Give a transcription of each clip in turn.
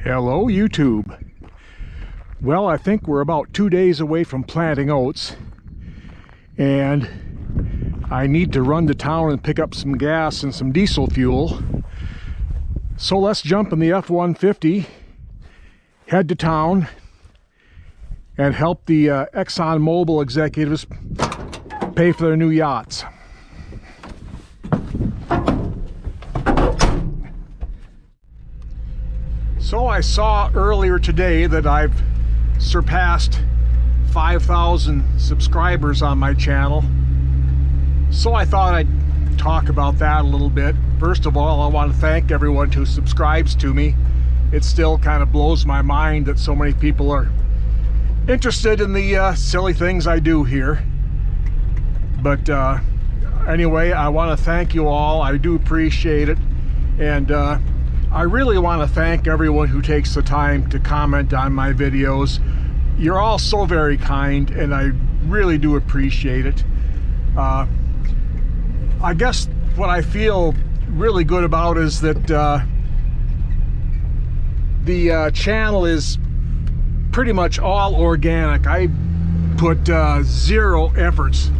Hello YouTube. Well, I think we're about 2 days away from planting oats, and I need to run to town and pick up some gas and some diesel fuel. So let's jump in the F-150, head to town, and help the ExxonMobil executives pay for their new yachts. So I saw earlier today that I've surpassed 5,000 subscribers on my channel. So I thought I'd talk about that a little bit. First of all, I want to thank everyone who subscribes to me. It still kind of blows my mind that so many people are interested in the silly things I do here. But anyway, I want to thank you all. I do appreciate it. And I really want to thank everyone who takes the time to comment on my videos. You're all so very kind, and I really do appreciate it. I guess what I feel really good about is that the channel is pretty much all organic. I put zero efforts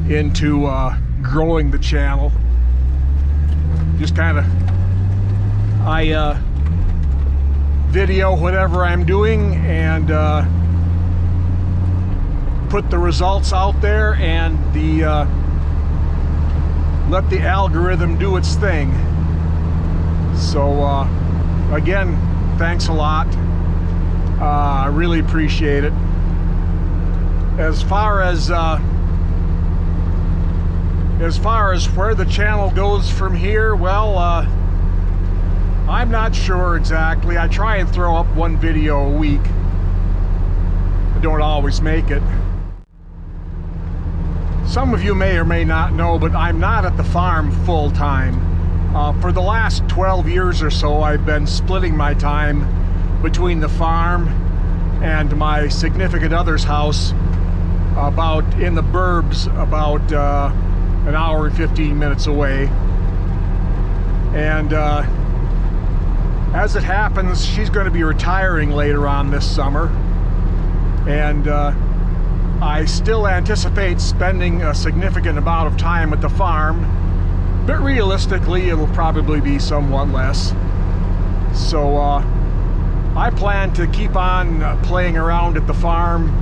into growing the channel. Just kind of I video whatever I'm doing and put the results out there, and let the algorithm do its thing. So again, thanks a lot. I really appreciate it. As far as where the channel goes from here, well, I'm not sure exactly. I try and throw up one video a week. I don't always make it. Some of you may or may not know, but I'm not at the farm full time. For the last 12 years or so, I've been splitting my time between the farm and my significant other's house, about in the burbs, about an hour and 15 minutes away. And as it happens, she's going to be retiring later on this summer, and I still anticipate spending a significant amount of time at the farm, but realistically it'll probably be somewhat less. So I plan to keep on playing around at the farm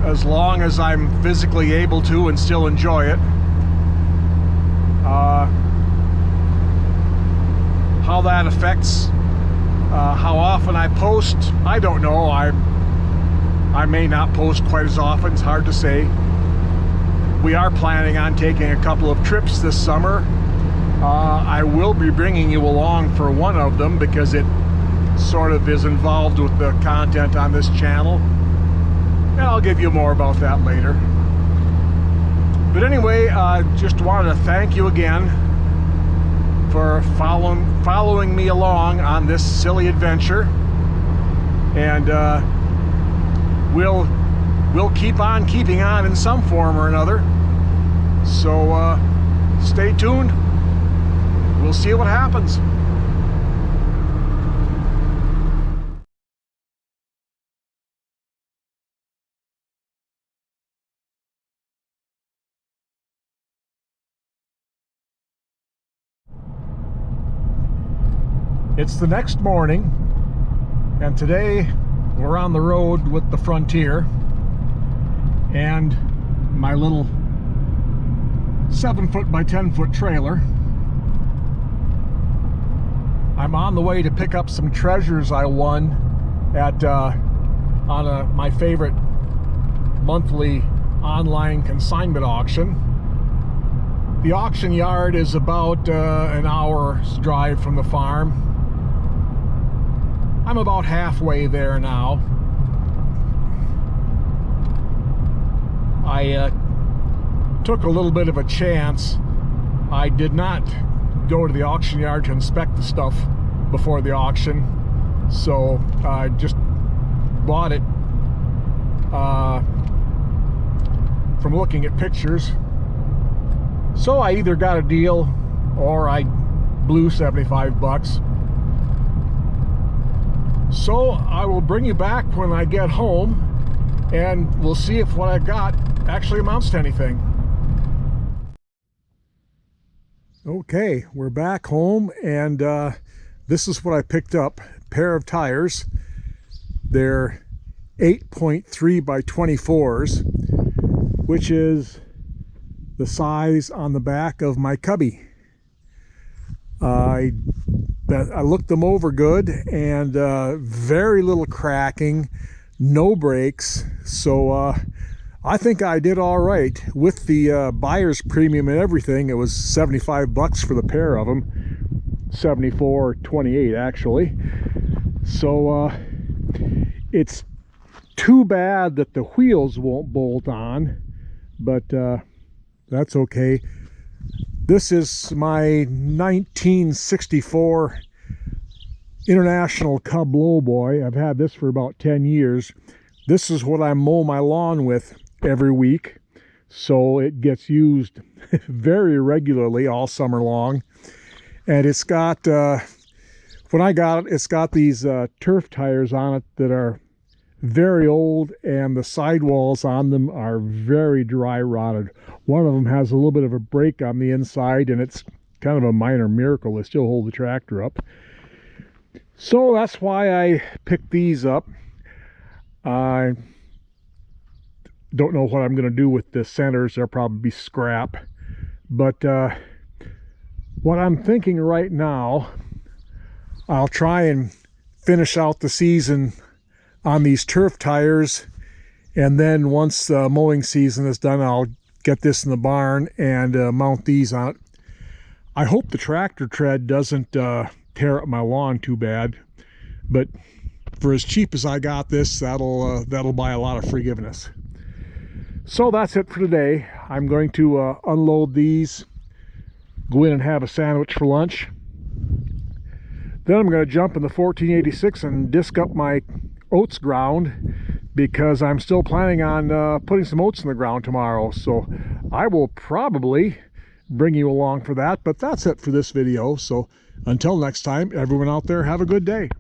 as long as I'm physically able to and still enjoy it. How that affects how often I post, I don't know. I may not post quite as often, it's hard to say. We are planning on taking a couple of trips this summer. I will be bringing you along for one of them because it sort of is involved with the content on this channel. And I'll give you more about that later. But anyway, just wanted to thank you again for following me along on this silly adventure, and we'll keep on keeping on in some form or another. So stay tuned. We'll see what happens. It's the next morning, and today we're on the road with the Frontier and my little 7-foot by 10-foot trailer. I'm on the way to pick up some treasures I won at on my favorite monthly online consignment auction. The auction yard is about an hour's drive from the farm. I'm about halfway there now. I took a little bit of a chance. I did not go to the auction yard to inspect the stuff before the auction, so I just bought it from looking at pictures. So I either got a deal or I blew 75 bucks. So I will bring you back when I get home, and we'll see if what I got actually amounts to anything. Okay, we're back home, and this is what I picked up. A pair of tires. They're 8.3 by 24s, which is the size on the back of my Cubby. I looked them over good, and very little cracking, no breaks, so I think I did all right. With the buyer's premium and everything, it was 75 bucks for the pair of them. 74.28 actually. So it's too bad that the wheels won't bolt on, but that's okay. This is my 1964 International Cub Lowboy. I've had this for about 10 years. This is what I mow my lawn with every week, so it gets used very regularly all summer long. And it's got, when I got it, it's got these turf tires on it that are very old, and the sidewalls on them are very dry rotted. One of them has a little bit of a break on the inside, and it's kind of a minor miracle. They still hold the tractor up. So that's why I picked these up. I don't know what I'm going to do with the centers. They'll probably be scrap. But what I'm thinking right now, I'll try and finish out the season on these turf tires, and then once the mowing season is done, I'll get this in the barn and mount these on it. I hope the tractor tread doesn't tear up my lawn too bad, but for as cheap as I got this, that'll buy a lot of forgiveness. So that's it for today. I'm going to unload these, go in and have a sandwich for lunch. Then I'm going to jump in the 1486 and disc up my oats ground, because I'm still planning on putting some oats in the ground tomorrow. So I will probably bring you along for that. But that's it for this video. So until next time, everyone out there, have a good day.